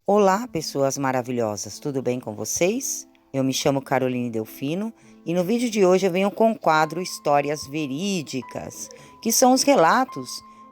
Olá, pessoas maravilhosas, tudo bem com vocês? Eu me chamo Caroline Delfino e no vídeo de hoje eu venho com o quadro Histórias Verídicas, que são os relatos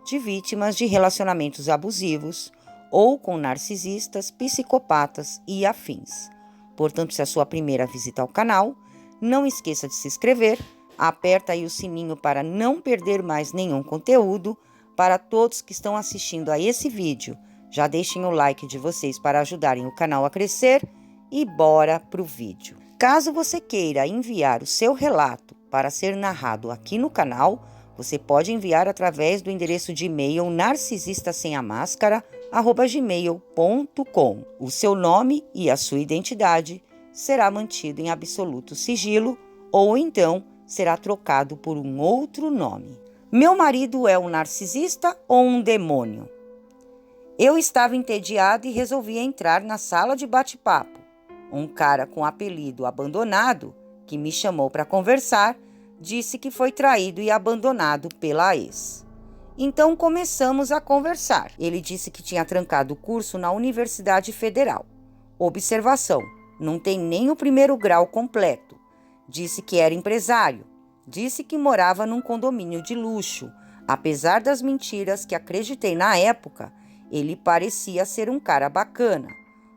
de vítimas de relacionamentos abusivos ou com narcisistas, psicopatas e afins. Portanto, se é a sua primeira visita ao canal, não esqueça de se inscrever, aperta aí o sininho para não perder mais nenhum conteúdo. Para todos que estão assistindo a esse vídeo, já deixem o like de vocês para ajudarem o canal a crescer e bora pro vídeo. Caso você queira enviar o seu relato para ser narrado aqui no canal, você pode enviar através do endereço de e-mail narcisistasemamascara@gmail.com. O seu nome e a sua identidade será mantido em absoluto sigilo ou então será trocado por um outro nome. Meu marido é um narcisista ou um demônio? Eu estava entediada e resolvi entrar na sala de bate-papo. Um cara com apelido Abandonado, que me chamou para conversar, disse que foi traído e abandonado pela ex. Então começamos a conversar. Ele disse que tinha trancado o curso na Universidade Federal. Observação: não tem nem o primeiro grau completo. Disse que era empresário. Disse que morava num condomínio de luxo. Apesar das mentiras que acreditei na época, ele parecia ser um cara bacana.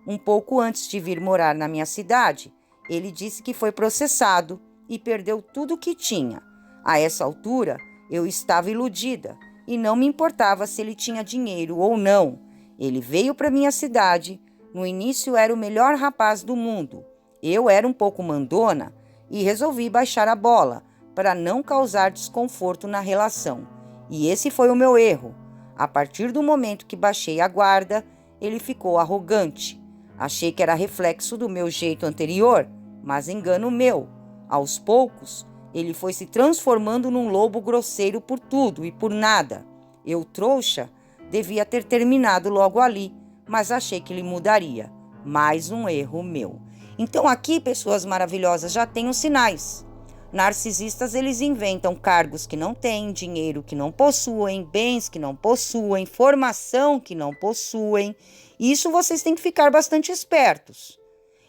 Um pouco antes de vir morar na minha cidade, ele disse que foi processado e perdeu tudo o que tinha. A essa altura, eu estava iludida e não me importava se ele tinha dinheiro ou não. Ele veio para minha cidade. No início era o melhor rapaz do mundo. Eu era um pouco mandona e resolvi baixar a bola para não causar desconforto na relação. E esse foi o meu erro. A partir do momento que baixei a guarda, ele ficou arrogante. Achei que era reflexo do meu jeito anterior, mas engano meu. Aos poucos, ele foi se transformando num lobo grosseiro por tudo e por nada. Eu, trouxa, devia ter terminado logo ali, mas achei que ele mudaria. Mais um erro meu. Então aqui, pessoas maravilhosas, já tem os sinais. Narcisistas, eles inventam cargos que não têm, dinheiro que não possuem, bens que não possuem, formação que não possuem. Isso vocês têm que ficar bastante espertos.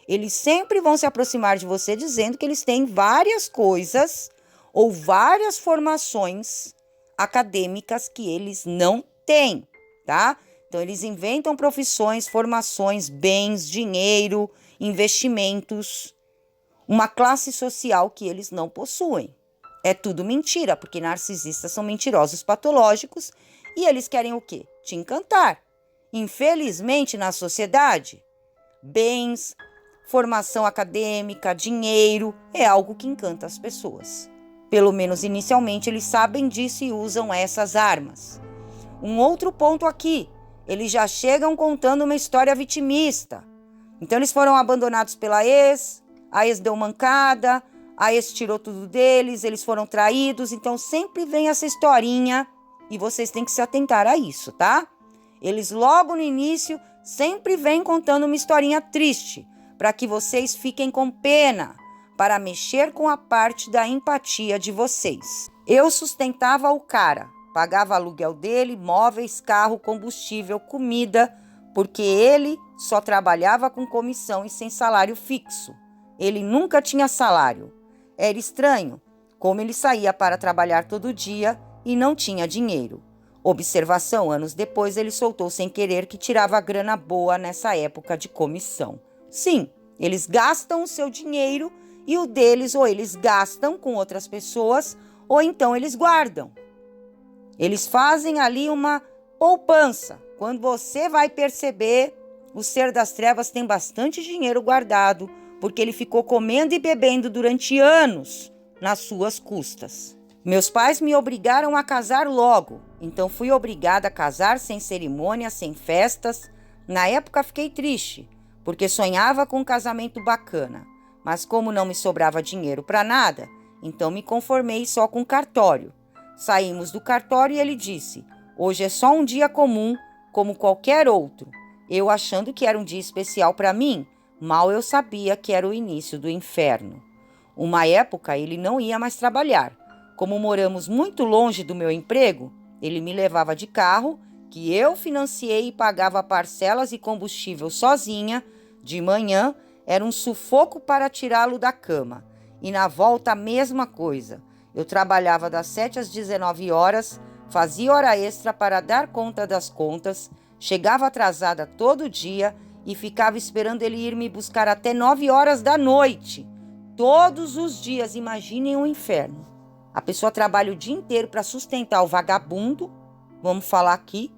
Eles sempre vão se aproximar de você dizendo que eles têm várias coisas ou várias formações acadêmicas que eles não têm, tá? Então, eles inventam profissões, formações, bens, dinheiro, investimentos, uma classe social que eles não possuem. É tudo mentira, porque narcisistas são mentirosos patológicos e eles querem o quê? Te encantar. Infelizmente, na sociedade, bens, formação acadêmica, dinheiro é algo que encanta as pessoas. Pelo menos inicialmente eles sabem disso e usam essas armas. Um outro ponto aqui, eles já chegam contando uma história vitimista. Então eles foram abandonados pela ex, a ex deu mancada, a ex tirou tudo deles, eles foram traídos. Então sempre vem essa historinha e vocês têm que se atentar a isso, tá? Eles logo no início sempre vêm contando uma historinha triste, para que vocês fiquem com pena, para mexer com a parte da empatia de vocês. Eu sustentava o cara, pagava aluguel dele, móveis, carro, combustível, comida, porque ele só trabalhava com comissão e sem salário fixo. Ele nunca tinha salário. Era estranho como ele saía para trabalhar todo dia e não tinha dinheiro. Observação: anos depois ele soltou sem querer que tirava grana boa nessa época de comissão. Sim, eles gastam o seu dinheiro e o deles ou eles gastam com outras pessoas ou então eles guardam. Eles fazem ali uma poupança. Quando você vai perceber, o ser das trevas tem bastante dinheiro guardado, porque ele ficou comendo e bebendo durante anos nas suas custas. Meus pais me obrigaram a casar logo, então fui obrigada a casar sem cerimônia, sem festas. Na época fiquei triste, porque sonhava com um casamento bacana, mas como não me sobrava dinheiro para nada, então me conformei só com cartório. Saímos do cartório e ele disse: hoje é só um dia comum, como qualquer outro. Eu achando que era um dia especial para mim, mal eu sabia que era o início do inferno. Uma época ele não ia mais trabalhar. Como moramos muito longe do meu emprego, ele me levava de carro que eu financiei e pagava parcelas e combustível sozinha, de manhã era um sufoco para tirá-lo da cama. E na volta a mesma coisa. Eu trabalhava das 7 às 19 horas, fazia hora extra para dar conta das contas, chegava atrasada todo dia e ficava esperando ele ir me buscar até 9 horas da noite. Todos os dias, imaginem um inferno. A pessoa trabalha o dia inteiro para sustentar o vagabundo, vamos falar aqui.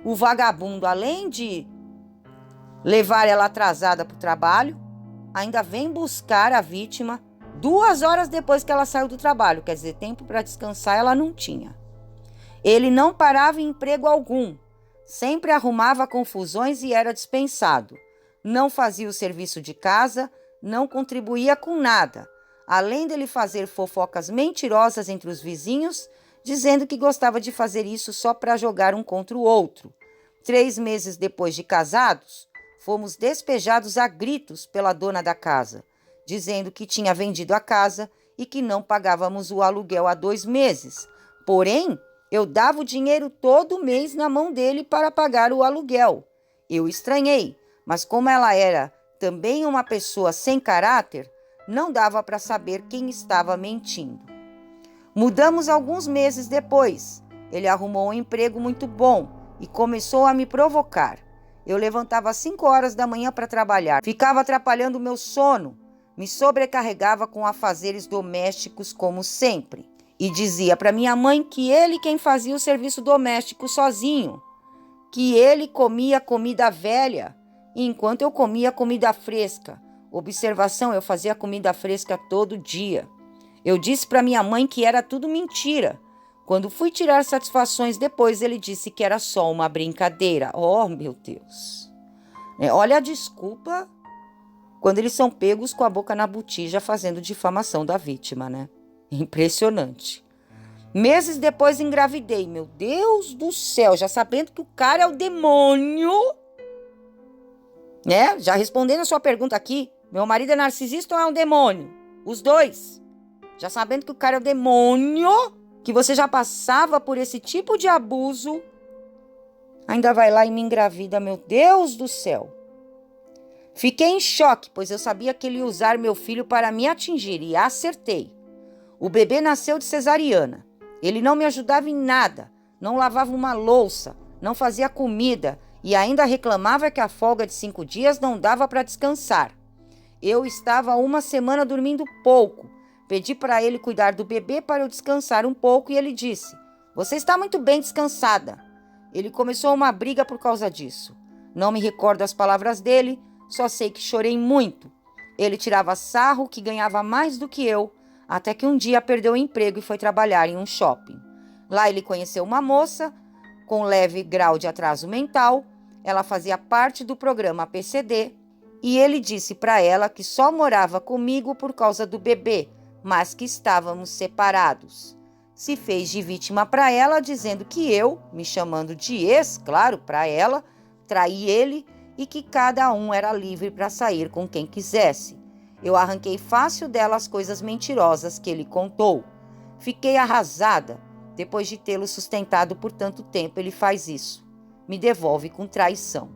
O vagabundo, além de levar ela atrasada para o trabalho, ainda vem buscar a vítima 2 horas depois que ela saiu do trabalho. Quer dizer, tempo para descansar ela não tinha. Ele não parava em emprego algum. Sempre arrumava confusões e era dispensado. Não fazia o serviço de casa, não contribuía com nada. Além dele fazer fofocas mentirosas entre os vizinhos, dizendo que gostava de fazer isso só para jogar um contra o outro. 3 meses depois de casados, fomos despejados a gritos pela dona da casa, dizendo que tinha vendido a casa e que não pagávamos o aluguel há 2 meses. Porém, eu dava o dinheiro todo mês na mão dele para pagar o aluguel. Eu estranhei, mas como ela era também uma pessoa sem caráter, não dava para saber quem estava mentindo. Mudamos alguns meses depois. Ele arrumou um emprego muito bom e começou a me provocar. Eu levantava às 5 horas da manhã para trabalhar. Ficava atrapalhando o meu sono. Me sobrecarregava com afazeres domésticos como sempre. E dizia para minha mãe que ele quem fazia o serviço doméstico sozinho. Que ele comia comida velha, enquanto eu comia comida fresca. Observação, eu fazia comida fresca todo dia. Eu disse para minha mãe que era tudo mentira. Quando fui tirar satisfações depois, ele disse que era só uma brincadeira. Oh, meu Deus! Olha a desculpa quando eles são pegos com a boca na botija fazendo difamação da vítima, né? Impressionante. Meses depois engravidei. Meu Deus do céu, já sabendo que o cara é o demônio. Já respondendo a sua pergunta aqui, meu marido é narcisista ou é um demônio? Os dois. Já sabendo que o cara é o demônio, que você já passava por esse tipo de abuso, ainda vai lá e me engravida, meu Deus do céu. Fiquei em choque, pois eu sabia que ele ia usar meu filho para me atingir e acertei. O bebê nasceu de cesariana. Ele não me ajudava em nada, não lavava uma louça, não fazia comida e ainda reclamava que a folga de 5 dias não dava para descansar. Eu estava 1 semana dormindo pouco. Pedi para ele cuidar do bebê para eu descansar um pouco e ele disse: "Você está muito bem descansada." Ele começou uma briga por causa disso. Não me recordo as palavras dele, só sei que chorei muito. Ele tirava sarro que ganhava mais do que eu, até que um dia perdeu o emprego e foi trabalhar em um shopping. Lá ele conheceu uma moça com leve grau de atraso mental. Ela fazia parte do programa PCD e ele disse para ela que só morava comigo por causa do bebê, mas que estávamos separados. Se fez de vítima para ela, dizendo que eu, me chamando de ex, claro, para ela, traí ele e que cada um era livre para sair com quem quisesse. Eu arranquei fácil dela as coisas mentirosas que ele contou. Fiquei arrasada. Depois de tê-lo sustentado por tanto tempo, ele faz isso. Me devolve com traição.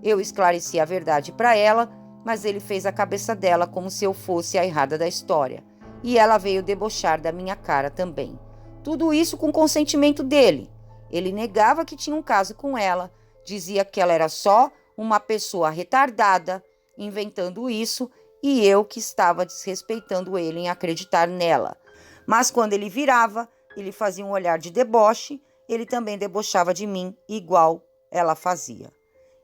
Eu esclareci a verdade para ela, mas ele fez a cabeça dela como se eu fosse a errada da história. E ela veio debochar da minha cara também. Tudo isso com consentimento dele. Ele negava que tinha um caso com ela, dizia que ela era só uma pessoa retardada, inventando isso, e eu que estava desrespeitando ele em acreditar nela. Mas quando ele virava, ele fazia um olhar de deboche, ele também debochava de mim, igual ela fazia.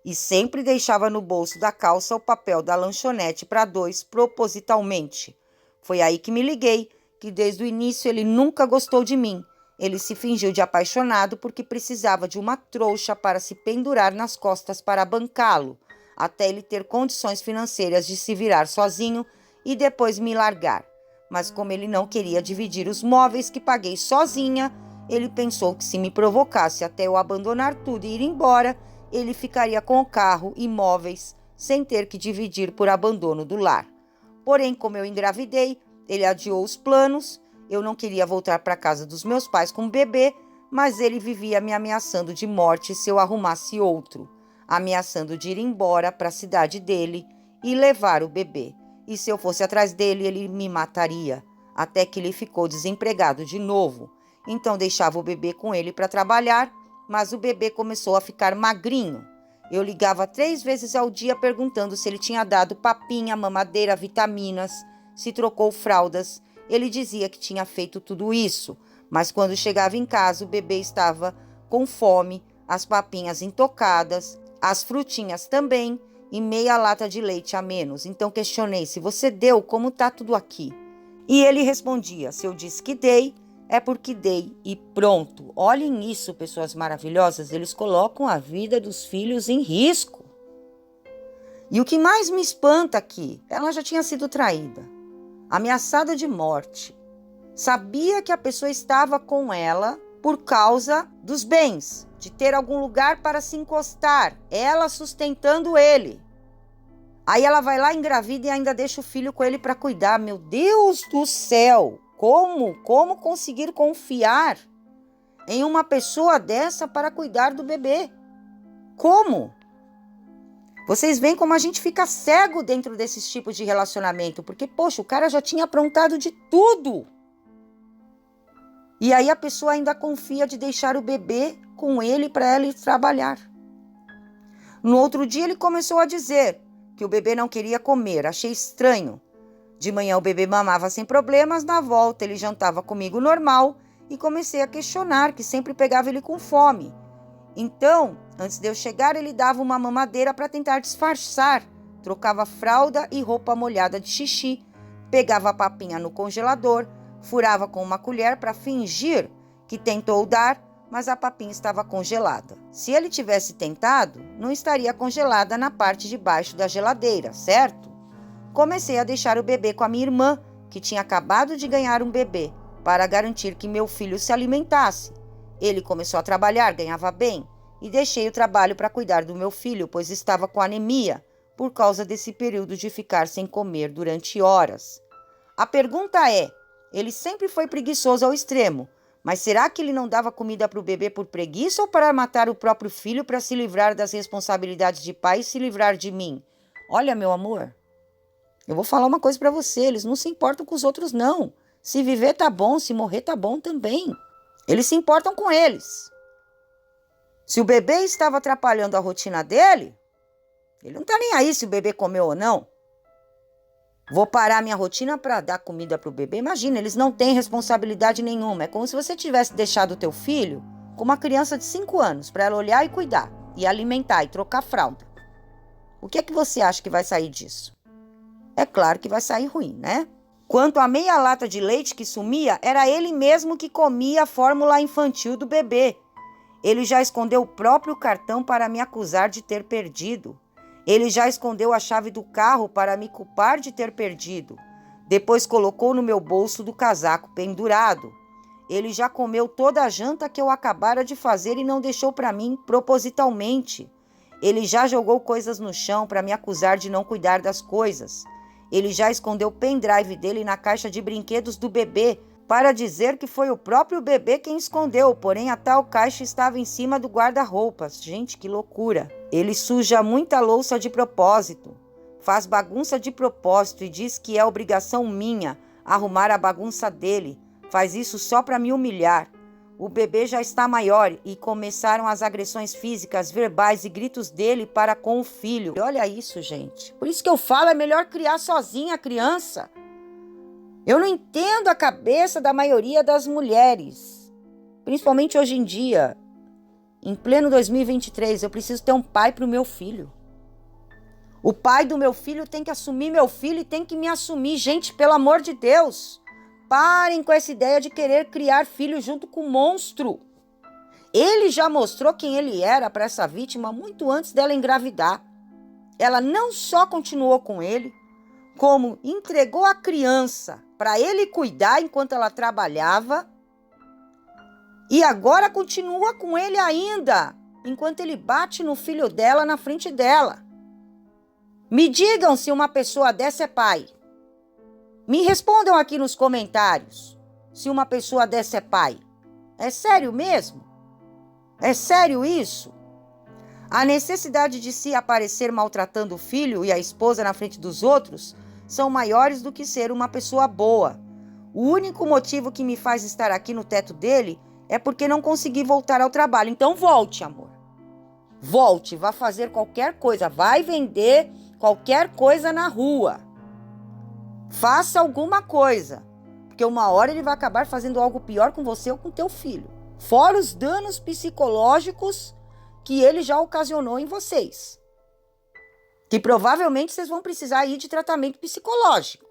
E sempre deixava no bolso da calça o papel da lanchonete para 2 propositalmente. Foi aí que me liguei, que desde o início ele nunca gostou de mim. Ele se fingiu de apaixonado porque precisava de uma trouxa para se pendurar nas costas para bancá-lo, até ele ter condições financeiras de se virar sozinho e depois me largar. Mas como ele não queria dividir os móveis que paguei sozinha, ele pensou que se me provocasse até eu abandonar tudo e ir embora, ele ficaria com o carro e móveis sem ter que dividir por abandono do lar. Porém, como eu engravidei, ele adiou os planos. Eu não queria voltar para a casa dos meus pais com o bebê, mas ele vivia me ameaçando de morte se eu arrumasse outro, ameaçando de ir embora para a cidade dele e levar o bebê. E se eu fosse atrás dele, ele me mataria, até que ele ficou desempregado de novo. Então deixava o bebê com ele para trabalhar, mas o bebê começou a ficar magrinho. Eu ligava 3 vezes ao dia perguntando se ele tinha dado papinha, mamadeira, vitaminas, se trocou fraldas. Ele dizia que tinha feito tudo isso, mas quando chegava em casa o bebê estava com fome, as papinhas intocadas, as frutinhas também e meia lata de leite a menos. Então questionei: se você deu, como está tudo aqui? E ele respondia: se eu disse que dei, é porque dei e pronto. Olhem isso, pessoas maravilhosas, eles colocam a vida dos filhos em risco. E o que mais me espanta aqui, ela já tinha sido traída, ameaçada de morte. Sabia que a pessoa estava com ela por causa dos bens, de ter algum lugar para se encostar, ela sustentando ele. Aí ela vai lá, engravida e ainda deixa o filho com ele para cuidar. Meu Deus do céu! Como conseguir confiar em uma pessoa dessa para cuidar do bebê? Como? Vocês veem como a gente fica cego dentro desses tipos de relacionamento, porque, poxa, o cara já tinha aprontado de tudo. E aí a pessoa ainda confia de deixar o bebê com ele para ela ir trabalhar. No outro dia ele começou a dizer que o bebê não queria comer. Achei estranho. De manhã o bebê mamava sem problemas, na volta ele jantava comigo normal e comecei a questionar que sempre pegava ele com fome. Então, antes de eu chegar, ele dava uma mamadeira para tentar disfarçar, trocava fralda e roupa molhada de xixi, pegava a papinha no congelador, furava com uma colher para fingir que tentou dar, mas a papinha estava congelada. Se ele tivesse tentado, não estaria congelada na parte de baixo da geladeira, certo? Comecei a deixar o bebê com a minha irmã, que tinha acabado de ganhar um bebê, para garantir que meu filho se alimentasse. Ele começou a trabalhar, ganhava bem, e deixei o trabalho para cuidar do meu filho, pois estava com anemia, por causa desse período de ficar sem comer durante horas. A pergunta é, ele sempre foi preguiçoso ao extremo, mas será que ele não dava comida para o bebê por preguiça ou para matar o próprio filho para se livrar das responsabilidades de pai e se livrar de mim? Olha, meu amor, eu vou falar uma coisa para você, eles não se importam com os outros, não. Se viver tá bom, se morrer tá bom também. Eles se importam com eles. Se o bebê estava atrapalhando a rotina dele, ele não tá nem aí se o bebê comeu ou não. Vou parar minha rotina para dar comida para o bebê? Imagina, eles não têm responsabilidade nenhuma. É como se você tivesse deixado o teu filho com uma criança de 5 anos para ela olhar e cuidar, e alimentar e trocar fralda. O que é que você acha que vai sair disso? É claro que vai sair ruim, né? Quanto à meia lata de leite que sumia, era ele mesmo que comia a fórmula infantil do bebê. Ele já escondeu o próprio cartão para me acusar de ter perdido. Ele já escondeu a chave do carro para me culpar de ter perdido. Depois colocou no meu bolso do casaco pendurado. Ele já comeu toda a janta que eu acabara de fazer e não deixou para mim propositalmente. Ele já jogou coisas no chão para me acusar de não cuidar das coisas. Ele já escondeu o pendrive dele na caixa de brinquedos do bebê para dizer que foi o próprio bebê quem escondeu, porém a tal caixa estava em cima do guarda-roupas. Gente, que loucura! Ele suja muita louça de propósito, faz bagunça de propósito e diz que é obrigação minha arrumar a bagunça dele. Faz isso só para me humilhar. O bebê já está maior e começaram as agressões físicas, verbais e gritos dele para com o filho. Olha isso, gente. Por isso que eu falo, é melhor criar sozinha a criança. Eu não entendo a cabeça da maioria das mulheres, principalmente hoje em dia. Em pleno 2023, eu preciso ter um pai para o meu filho. O pai do meu filho tem que assumir meu filho e tem que me assumir. Gente, pelo amor de Deus, parem com essa ideia de querer criar filho junto com o monstro. Ele já mostrou quem ele era para essa vítima muito antes dela engravidar. Ela não só continuou com ele, como entregou a criança para ele cuidar enquanto ela trabalhava e agora continua com ele ainda, enquanto ele bate no filho dela na frente dela. Me digam se uma pessoa dessa é pai. Me respondam aqui nos comentários se uma pessoa dessa é pai. É sério mesmo? É sério isso? A necessidade de se aparecer maltratando o filho e a esposa na frente dos outros são maiores do que ser uma pessoa boa. O único motivo que me faz estar aqui no teto dele é porque não consegui voltar ao trabalho. Então volte, amor. Volte, vá fazer qualquer coisa, vai vender qualquer coisa na rua. Faça alguma coisa, porque uma hora ele vai acabar fazendo algo pior com você ou com teu filho. Fora os danos psicológicos que ele já ocasionou em vocês. Que provavelmente vocês vão precisar ir de tratamento psicológico.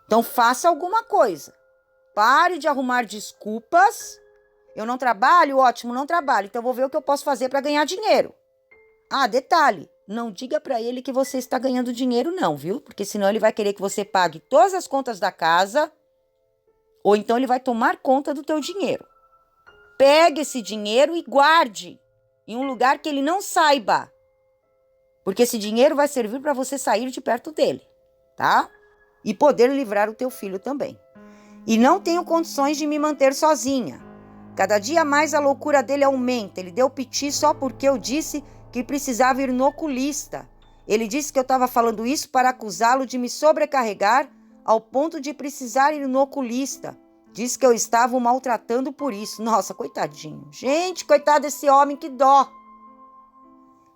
Então faça alguma coisa. Pare de arrumar desculpas. Eu não trabalho? Ótimo, não trabalho. Então vou ver o que eu posso fazer para ganhar dinheiro. Ah, detalhe, não diga para ele que você está ganhando dinheiro não, viu? Porque senão ele vai querer que você pague todas as contas da casa, ou então ele vai tomar conta do teu dinheiro. Pegue esse dinheiro e guarde em um lugar que ele não saiba. Porque esse dinheiro vai servir para você sair de perto dele, tá? E poder livrar o teu filho também. E não tenho condições de me manter sozinha. Cada dia mais a loucura dele aumenta. Ele deu piti só porque eu disse que precisava ir no oculista. Ele disse que eu estava falando isso para acusá-lo de me sobrecarregar ao ponto de precisar ir no oculista. Disse que eu estava o maltratando por isso. Nossa, coitadinho. Gente, coitado desse homem, que dó.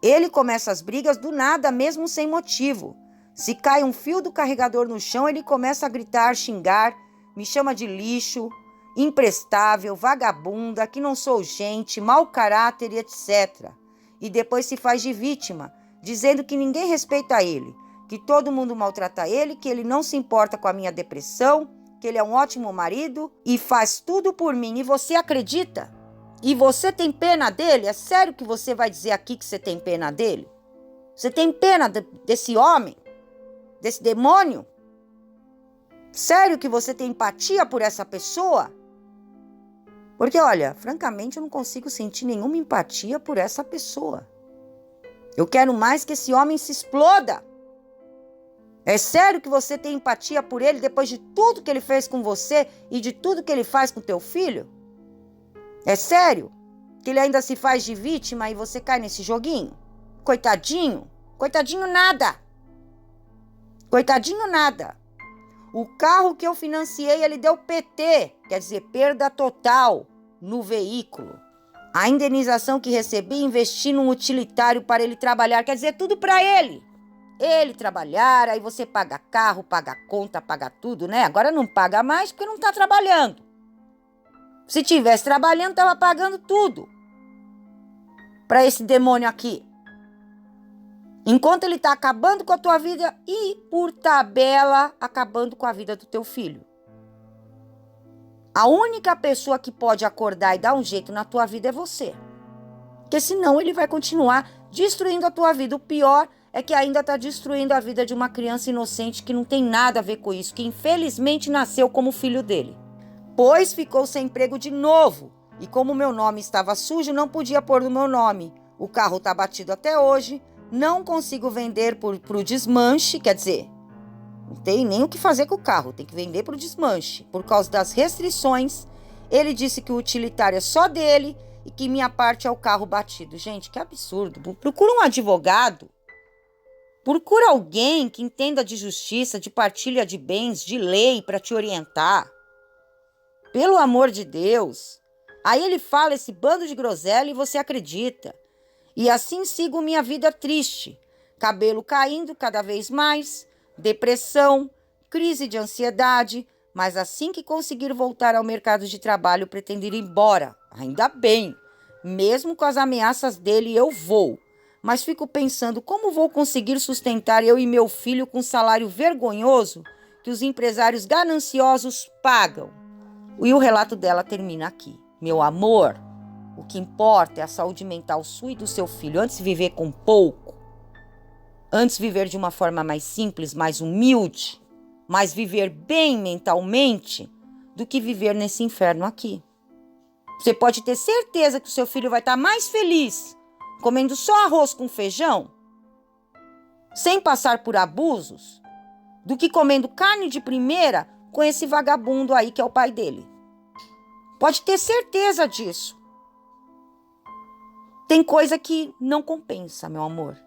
Ele começa as brigas do nada, mesmo sem motivo. Se cai um fio do carregador no chão, ele começa a gritar, xingar, me chama de lixo, imprestável, vagabunda, que não sou gente, mau caráter e etc. E depois se faz de vítima, dizendo que ninguém respeita ele, que todo mundo maltrata ele, que ele não se importa com a minha depressão, que ele é um ótimo marido e faz tudo por mim. E você acredita? E você tem pena dele? É sério que você vai dizer aqui que você tem pena dele? Você tem pena desse homem? Desse demônio? Sério que você tem empatia por essa pessoa? Porque, olha, francamente, eu não consigo sentir nenhuma empatia por essa pessoa. Eu quero mais que esse homem se exploda. É sério que você tem empatia por ele depois de tudo que ele fez com você e de tudo que ele faz com teu filho? É sério que ele ainda se faz de vítima e você cai nesse joguinho? Coitadinho? Coitadinho nada. Coitadinho nada. O carro que eu financiei, ele deu PT, quer dizer, perda total no veículo. A indenização que recebi, investi num utilitário para ele trabalhar, quer dizer, tudo para ele. Ele trabalhar, aí você paga carro, paga conta, paga tudo, né? Agora não paga mais porque não está trabalhando. Se tivesse trabalhando, estava pagando tudo para esse demônio aqui. Enquanto ele está acabando com a tua vida e, por tabela, acabando com a vida do teu filho. A única pessoa que pode acordar e dar um jeito na tua vida é você. Porque senão ele vai continuar destruindo a tua vida. O pior é que ainda está destruindo a vida de uma criança inocente que não tem nada a ver com isso, que infelizmente nasceu como filho dele. Pois ficou sem emprego de novo. E como meu nome estava sujo, não podia pôr no meu nome. O carro está batido até hoje. Não consigo vender para o desmanche, quer dizer, não tem nem o que fazer com o carro, tem que vender para o desmanche. Por causa das restrições, ele disse que o utilitário é só dele e que minha parte é o carro batido. Gente, que absurdo. Procura um advogado, procura alguém que entenda de justiça, de partilha de bens, de lei para te orientar. Pelo amor de Deus. Aí ele fala esse bando de groselha e você acredita. E assim sigo minha vida triste, cabelo caindo cada vez mais, depressão, crise de ansiedade, mas assim que conseguir voltar ao mercado de trabalho, pretendo ir embora. Ainda bem, mesmo com as ameaças dele eu vou, mas fico pensando como vou conseguir sustentar eu e meu filho com um salário vergonhoso que os empresários gananciosos pagam. E o relato dela termina aqui. Meu amor, o que importa é a saúde mental sua e do seu filho. Antes viver com pouco, antes viver de uma forma mais simples, mais humilde, mas viver bem mentalmente, do que viver nesse inferno aqui. Você pode ter certeza que o seu filho vai estar mais feliz comendo só arroz com feijão, sem passar por abusos, do que comendo carne de primeira com esse vagabundo aí que é o pai dele. Pode ter certeza disso. Tem coisa que não compensa, meu amor.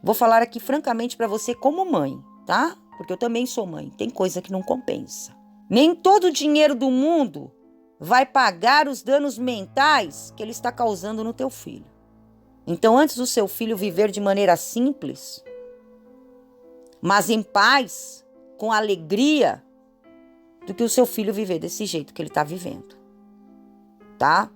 Vou falar aqui francamente para você como mãe, tá? Porque eu também sou mãe. Tem coisa que não compensa. Nem todo o dinheiro do mundo vai pagar os danos mentais que ele está causando no teu filho. Então, antes do seu filho viver de maneira simples, mas em paz, com alegria, do que o seu filho viver desse jeito que ele está vivendo, tá?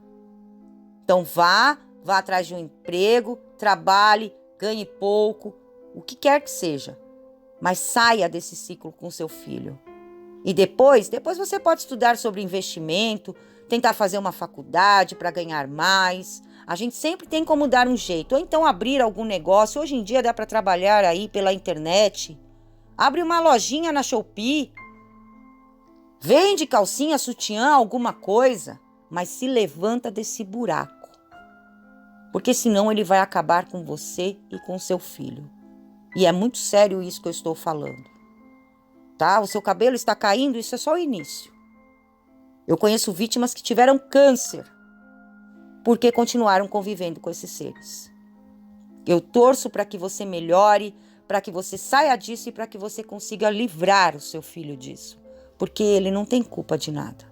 Então, vá atrás de um emprego, trabalhe, ganhe pouco, o que quer que seja, mas saia desse ciclo com seu filho. E depois você pode estudar sobre investimento, tentar fazer uma faculdade para ganhar mais. A gente sempre tem como dar um jeito. Ou então abrir algum negócio. Hoje em dia dá para trabalhar aí pela internet. Abre uma lojinha na Shopee. Vende calcinha, sutiã, alguma coisa. Mas se levanta desse buraco. Porque senão ele vai acabar com você e com seu filho. E é muito sério isso que eu estou falando. Tá? O seu cabelo está caindo, isso é só o início. Eu conheço vítimas que tiveram câncer porque continuaram convivendo com esses seres. Eu torço para que você melhore, para que você saia disso e para que você consiga livrar o seu filho disso, porque ele não tem culpa de nada.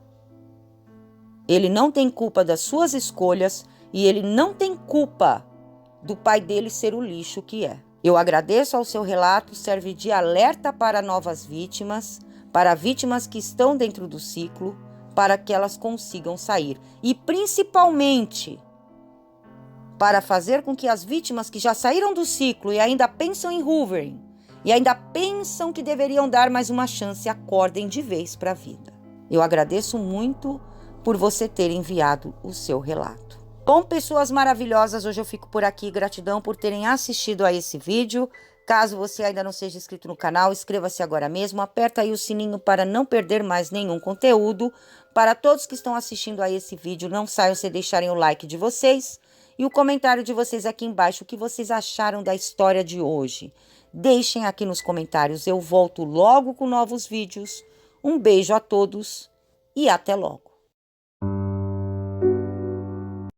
Ele não tem culpa das suas escolhas e ele não tem culpa do pai dele ser o lixo que é. Eu agradeço ao seu relato, serve de alerta para novas vítimas, para vítimas que estão dentro do ciclo, para que elas consigam sair. E principalmente, para fazer com que as vítimas que já saíram do ciclo e ainda pensam em hoovering, e ainda pensam que deveriam dar mais uma chance, acordem de vez para a vida. Eu agradeço muito por você ter enviado o seu relato. Bom, pessoas maravilhosas, hoje eu fico por aqui. Gratidão por terem assistido a esse vídeo. Caso você ainda não seja inscrito no canal, inscreva-se agora mesmo. Aperta aí o sininho para não perder mais nenhum conteúdo. Para todos que estão assistindo a esse vídeo, não saiam sem deixarem o like de vocês e o comentário de vocês aqui embaixo. O que vocês acharam da história de hoje? Deixem aqui nos comentários. Eu volto logo com novos vídeos. Um beijo a todos e até logo.